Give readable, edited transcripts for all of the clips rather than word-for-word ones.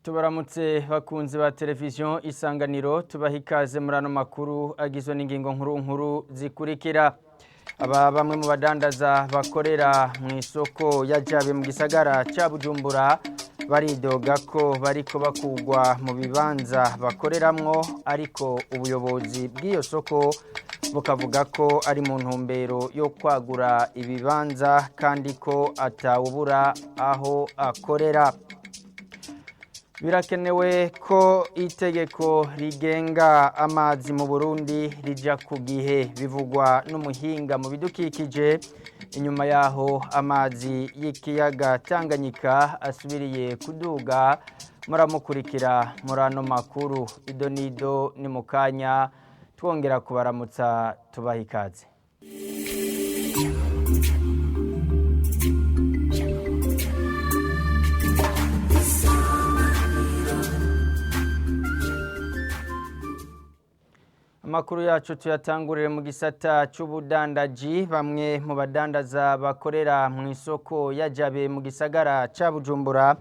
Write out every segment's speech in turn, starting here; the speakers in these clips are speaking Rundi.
Tubaramutse bakunzi ba televiziyo Isanganiro tubaha ikaze muri ano makuru agizwe n'ingingo nkuru zikurikira. Bamwe mu badandaza bakorera mu isoko ya Jabe mu gisagara ca Bujumbura baridoga ko bariko bakugwa mu bibanza bakoreramwo, ariko ubuyobozi bw'iyo soko bukavuga ko ari mu ntumbero yo kwagura ibibanza kandi ko atawubura aho akorera. Birakenewe ko itegeko rigenga amazi mu Burundi rija ku gihe, bivugwa n'umuhinga mu bidukikije. Inyuma yaho amazi y'ikiyaga Tanganyika asubiriye kuduga, muramukurikira muri ano makuru. Idonido ni mu kanya, twongera kubaramutsa tubaha ikaze. Amakuru yacu tuyatangurire mu gisata c'ubudandaji. Bamwe mu badandaza bakorera mu isoko ya Jabe mu gisagara ca Bujumbura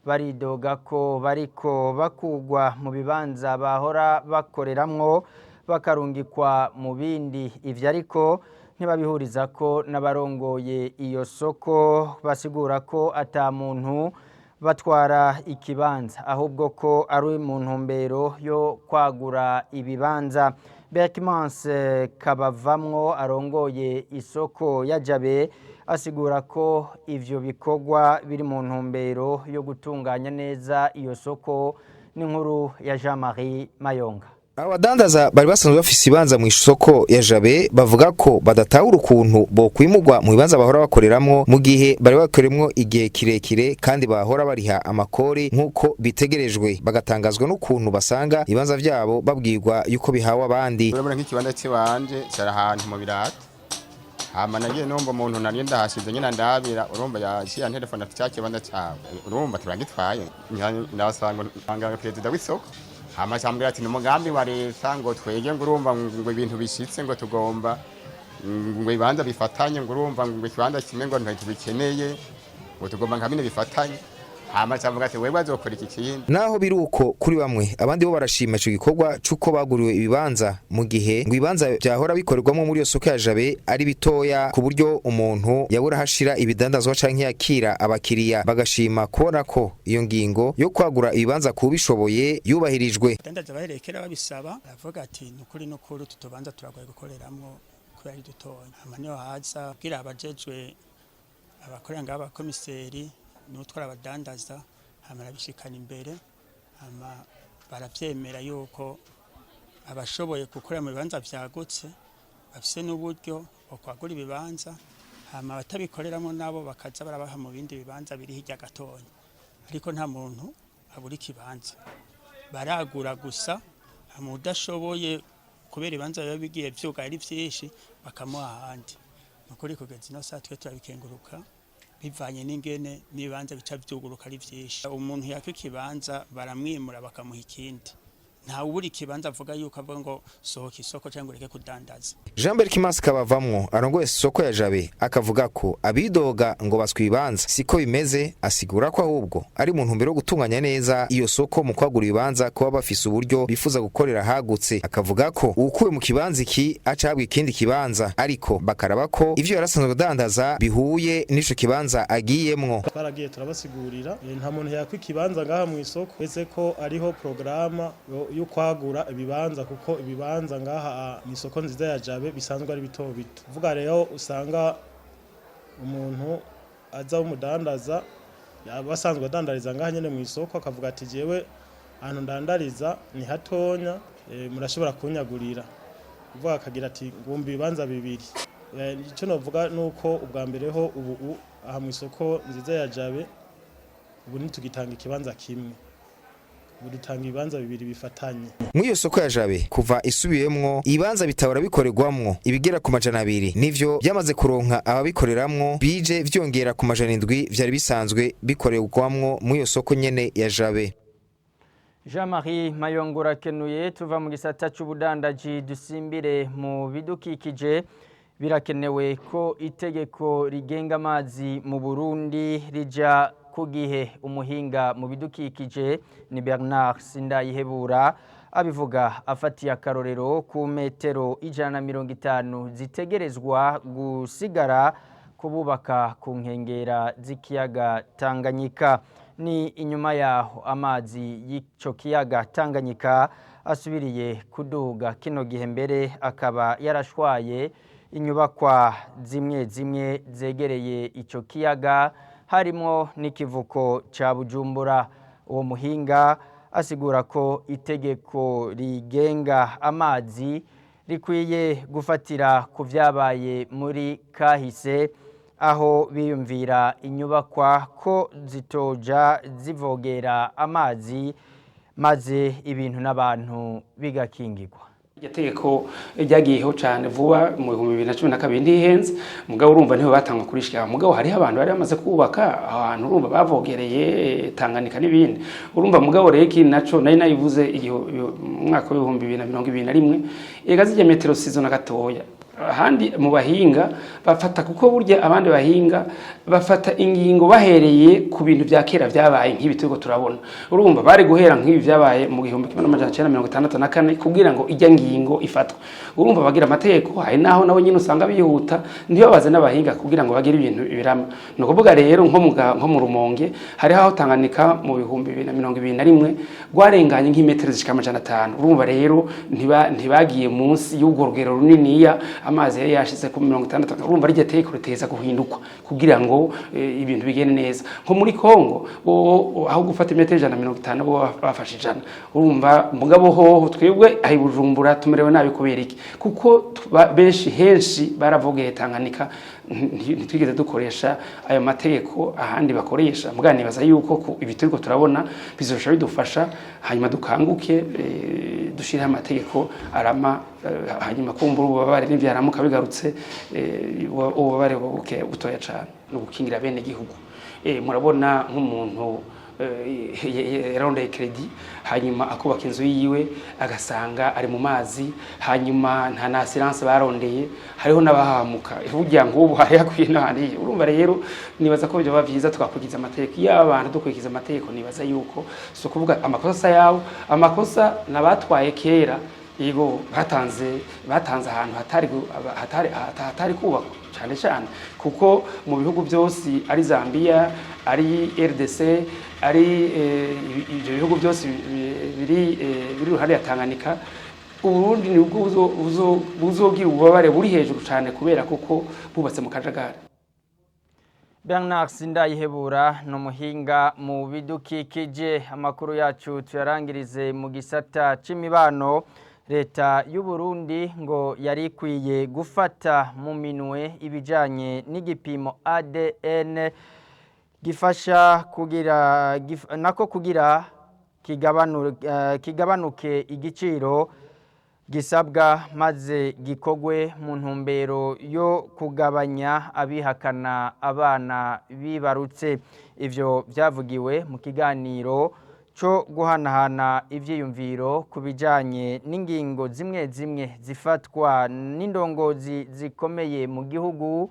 baridoga ko bariko bakugwa mu bibanza bahora bakoreramwo bakarungikwa mu bindi. Ivyo ariko ntibabihuriza ko n'abarongoye iyo soko, basigura ko ata muntu batwara ikibanza, ahubwo ko ari mu ntumbero yo kwagura ibibanza. Bekimanse Kabavamwo arongoye isoko ya Jabe asigura ko ivyo bikorwa biri mu ntumbero yo gutunganya neza iyo soko. N'inkuru ya Jean-Marie Mayonga. Abadandaza bari basanzwe bafise ibanza mu isoko ya Jabe bavuga ko badatahura ukuntu bo kwimugwa mu bibanza bahora bakoreramwo mu gihe bari bakoremwo igihe kirekire kandi bahora bariha amakori nk'uko bitegerejwe, bagatangazwa n'ukuntu basanga ibibanza vyabo babwirwa yuko bihawe abandi. Urabona nk'ikibanza cy'ibanje cyari ahantu mu birata, hama nagiye numva umuntu nari ndahashize nyina ndabira, urumva yaciye telefone ati cya kibanza cyawe urumva turagitwaye, ndasanga nganga perezida w'isoko hama cyambwira ati n'umugambi wa leta ngo twege ngo urumva ngo ibintu bishitse ngo tugomba ngo ibanza bifatanye, ngo urumva ngo ikibanza kimwe ngo ntibikeneye ngo tugomba nka bine bifatanye. Hama cyambwira ati wewe azokora iki kindi. Naho biruko kuri bamwe, abandi bo barashima ico gikorwa cuko baguriwe ibibanza mu gihe ngo ibibanza byahora bikorerwamo muri iyo soko ya Jabe ari bitoya ku buryo umuntu yabura hashira ibidandazwa canke yakira abakiriya. Bagashima kubona ko iyo ngingo yo kwagura ibibanza kubishoboye yubahirijwe. Dandaza baherekera babisaba, aravuga ati nukuri tutobanza turagoye gukoreramwo kubera ari dutonya. Hama niho haza kugira abajejwe abakorera ngaba komiseri n'utwara abadandaza, hama arabishikana imbere, hama baravyemera yuko abashoboye gukora mu bibanza vyagutse bafise n'uburyo bwo kwagura ibibanza, hama abatabikoreramo nabo bakaza barabaha mu bindi bibanza biri hirya gatonya. Ariko nta muntu abura ikibanza, baragura gusa, hama udashoboye kubera ibibanza biba bigiye vyuga ari vyinshi bakamuha ahandi. Nukuri kugeza ino saa twe turabikenguruka bivanye n'ingene n'ibibanza bica vyuguruka ari vyinshi. Umuntu yaka ikibanza baramwimura bakamuha ikindi, nta uburi ikibanza avuga yuko avuga ngo sohoka isoko cyangwa ureke kudandaza. Jean-Marie Kimansi Kabavamwo arongoye isoko ya Jabe akavuga ko abidoga ngo baswibanza siko bimeze, asigura ko ahubwo ari mu ntumbero yo gutunganya neza iyo soko mu kwagura ibibanza ko bafise uburyo bifuza gukorera hagutse. Akavuga ko ukuwe mu kibanza iki acahabwa ikindi kibanza, ariko bakaraba ko ivyo yarasanzwe kudandaza bihuye n'ico kibanza agiyemwo. Twaragiye turabasigurira nta muntu yakwa ikibanza ngaha mu isoko, ese ko ariho programa yo kwagura ibibanza, kuko ibibanza ngaha mu isoko nziza ya Jabe bisanzwe ari bito bito. Vuga rero usanga umuntu aza umudandaza basanzwe adandariza ngaha nyene mu isoko, akavuga ati jewe ahantu ndandariza ni hatonya, murashobora kunyagurira. Vuga akagira ati ngumba ibibanza bibiri. Ico novuga nuko ubwa mbere ho ubu aha mu isoko nziza ya Jabe ubu nitugitanga ikibanza kimwe, budutanga ibibanza bibiri bifatanye. Mw'iyo soko ya Jabe kuva isubiyemwo ibibanza bitabura bikorerwamwo ibigera ku 200, nivyo byamaze kuronka ababikoreramwo bije vyongera ku 700 vyari bisanzwe bikorerwamwo mw'iyo soko nyene ya Jabe. Jean-Marie Mayongura kenuye. Tuva mu gisata c'ubudandaji dusimbire mu bidukikije. Birakenewe ko itegeko rigenga amazi mu Burundi rija ku gihe. Umuhinga mu bidukikije ni Bernard Sindayihebura abivuga afatiye akarorero ku metero 150 zitegerezwa gusigara kububaka ku nkengera z'ikiyaga Tanganyika. Ni inyuma yaho amazi y'ico kiyaga Tanganyika asubiriye kuduga kino gihe mbere akaba yarashwaye inyubakwa zimwe zegereye ico kiyaga harimo n'ikivuko ca Bujumbura. Uwo muhinga asigura ko itegeko rigenga amazi rikwiye gufatira ku vyabaye muri kahise, aho biyumvira inyubakwa ko zitoja zivogera amazi maze ibintu n'abantu bigakingirwa. Iryo tegeko ryagiyeho cyane vuba mu 2012 ndihenze, mugabo urumva niho batangwa kurishika. Mugabo hari abantu bari bamaze kubaka ahantu urumva bavogereye Tanganyika n'ibindi. Urumva mugabo reki naco nari nayivuze mwaka wa 2021 egazije metero 6 na gatoya. Handi mu bahinga bafata kuko burya abandi bahinga bafata ingingo bahereye ku bintu bya kera byabaye nk'ibitego turabona. Urumva bari guhera nk'ibi byabaye mu 1964 kugira ngo ijya ngingo ifatwe. Urumva bagira amategeko hari naho nabo nyine usanga bihuta ndiyo baze n'abahinga kugira ngo bagire ibintu birama. No kuvuga rero nko mu Rumonge hari aho Tanganyika mu 2021 gwarenganye nk'imetero zishika 500. Urumva rero ntibagiye munsi y'ubwo rugero runiniya amazi yari yashize ku 60. Urumva rije teko riteza guhindukwa kugira ngo ibintu bigene neza. Nko muri Kongo aho gufata imetero 150 bo bafashe ijana. Urumva mugabo ho twebwe ahi Bujumbura tumerewe nabi kubera iki kuko benshi henshi baravogeye Tanganyika ntitwigeze dukoresha ayo mategeko ahandi bakoresha. Mugani baza yuko ibitego turabona bizosha bidufasha hanyuma dukanguke dushira amategeko arama hanyuma kumbura ububabare n'ivyaramuka bigarutse ububabare butoya cyane no gukingira bene gihugu. Murabona nk'umuntu yarondeye credit hanyuma akubaka inzu yiwe agasanga ari mu mazi hanyuma nta na assurance barondeye hariho nabahamuka burya ngo ubu hari yakwiye n'ahandi. Urumva rero nibaza ko byo bavyiza tukakugiza amategeko y'abantu dukwikiza amategeko. Nibaza yuko so kuvuga amakosa yawo amakosa nabatwaye kera yego batanze ahantu hatari kubakwa cyane kuko mu bihugu byose ari Zambia ari RDC ari ibyo bihugu byose biri ruhande ya Tanganyika Uburundi ni ubwo buzogira ububabare buri hejuru cyane kubera kuko bubatse mu kajagari. Bernard Sindayihebura no muhinga mu bidukikije. Amakuru yacu tuyarangirize mu gisata c'imibano. Leta y'u Burundi ngo yari ikwiye gufata mu minwe ibijanye n'igipimo ADN gifasha kugira kigabanuke igiciro gisabwa maze gikogwe mu ntumbero yo kugabanya abihakana abana bibarutse. Ivyo vyavugiwe mu kiganiro cyo guhanahana ivyiyumviro ku bijanye n'ingingo zimwe zifatwa n'indongozi zikomeye mu gihugu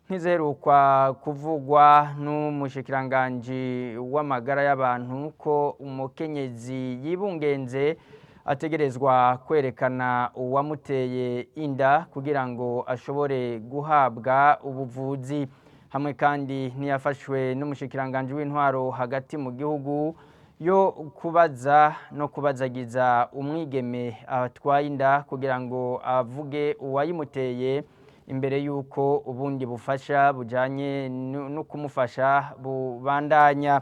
nk'izerukwa kuvugwa n'umushikiranganje w'amagara y'abantu ko umukenyezi yibungenze ategerezwa kwerekana uwamuteye inda kugira ngo ashobore guhabwa ubuvuzi. Hamwe kandi ntiyafashwe n'umushikiranganje w'intwaro hagati mu gihugu yo kubaza no kubazagiza umwigeme atwaye inda kugira ngo avuge uwayimuteye imbere yuko ubundi bufasha bujanye no kumufasha bubandanya.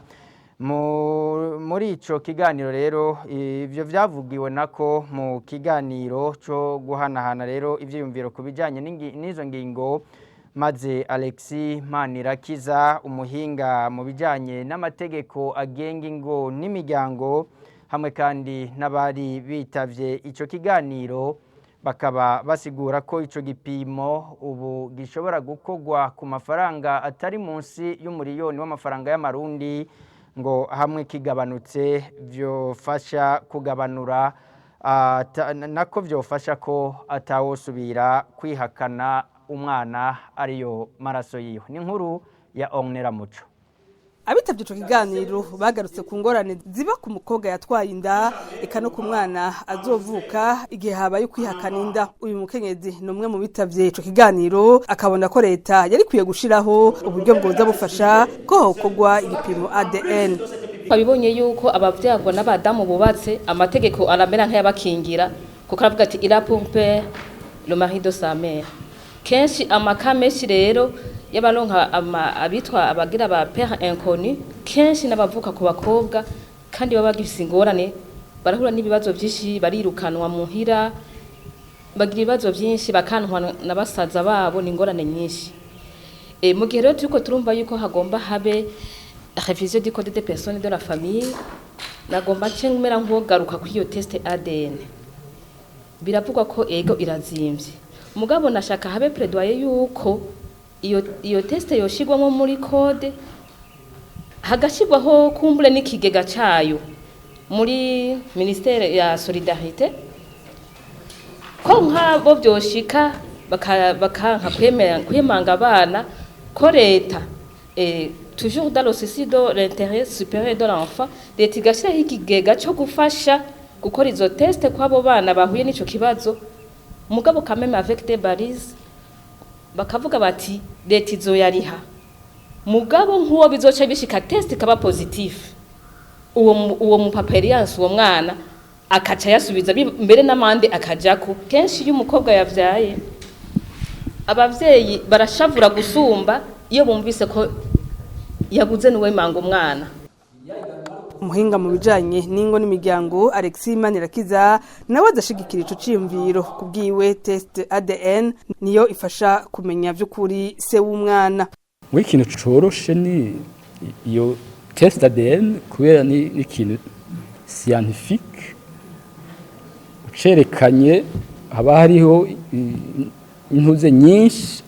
Muri ico kiganiro rero ivyo vyavugiwe nako mu kiganiro cyo guhanahana rero ivyiyumviro ku bijanye n'izo ngingo, maze Alexis Manirakiza umuhinga mu bijanye n'amategeko agenga ingo n'imiryango hamwe kandi n'abari bitavye ico kiganiro bakaba basigura ko ico gipimo ubu gishobora gukogwa ku mafaranga atari munsi y'umuriyoni w'amafaranga y'amarundi, ngo hamwe kigabanutse vyofasha kugabanura nako vyofasha ko atawosubira kwihakana umwana ariyo maraso yiwe. Ni nkuru ya Onera Muco. Abitavye ico kiganiro bagarutse ku ngorane ziba ku mukobwa yatwaye inda eka no ku mwana azovuka igihe habaye kwihakana inda. Uyu mukenyezi ni umwe mu bitavye ico kiganiro akabona ko leta yari kwiye gushiraho uburyo bwoza bufasha ko hokorwa igipimo ADN. Twabibonye yuko abavyagwa n'abadamu bubatse amategeko aramera nk'ayabakingira kuko aravuga ati il a pour père le mari de sa mère. Kenshi amakameshi rero y'abaronka abitwa abagira ba père inconnu kenshi n'abavuka ku bakobwa kandi baba bagifise ingorane barahura n'ibibazo byinshi barirukanwa muhira bagira ibibazo byinshi bakantwa na basaza babo n'ingorane nyinshi. Mu gihe rero turiko turumva yuko hagomba habe révision du code des personnes de la famille nagomba cengumera nkogaruka ku iyo test ADN biravugwa ko ego irazimvye mugabo nashaka habe plaidoyer yuko iyo test yoshigwamo muri code hagashirwaho kumbure n'ikigega cayo muri ministère ya solidarité ko nk'abo byoshika bakanka kwemanga abana ko leta toujours dans le souci de l'intérêt supérieur de l'enfant leta igashiraho ikigega cyo gufasha gukora izo test kw'abo bana bahuye n'ico kibazo mugabo quand même avec des balises bakavuga bati leta izoyariha mugabo nk'uwo bizoca bishika test kaba positif uwo mupaperiyanse uwo mwana akaca yasubiza mbere n'amande akajako. Kenshi iyo umukobwa yavyaye abavyeyi barashavura gusumba iyo bumvise ko yaguze nuwe manga umwana. Umuhinga mu bijanye n'ingo n'imiryango Alexis Manirakiza nawe adashigikira ico ciyumviro kubwiwe test ADN niyo ifasha kumenya vy'ukuri se w'umwana. Muri kintu coroshe ni iyo test ADN kubera ni ikintu scientifique ucerekanye haba hariho intuze nyinshi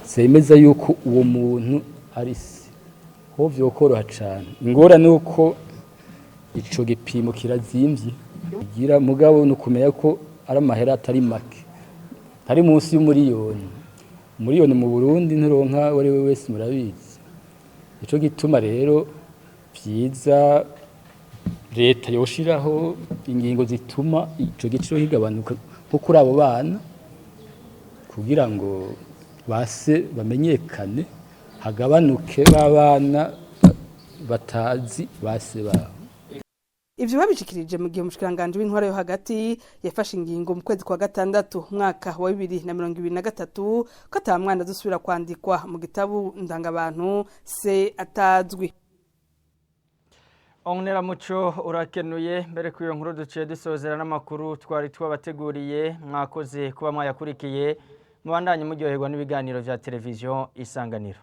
zemeza yuko uwo muntu ari se ho vyokoroha cane. Ingorane nuko ico gipimo kirazimvye gira mugabo nukumenya ko ari amahera atari make ari munsi y'umuriyoni mu Burundi nturonka wari we wese murabizi. Ico gituma rero vyiza leta yoshiraho ingingo zituma ico giciro higabanuka nko kuri abo bana kugira ngo base bamenyekane hagabanuke babana batazi base babo. Ivyo babishikirije mu gihe umushikiranganje w'intwara yo hagati yafashe ingingo mu kwezi kwa gatandatu mwaka wa 2023 ko atamwana dusubira kwandikwa mu gitabu ndangabantu se atazwi. Onera muco urakenuye mbere kuyo nkuru duciye dusozera n'amakuru twari twabateguriye mwakoze kuba mwayakurikiye mubandanye muryoherwa n'ibiganiro vya televiziyo Isanganiro.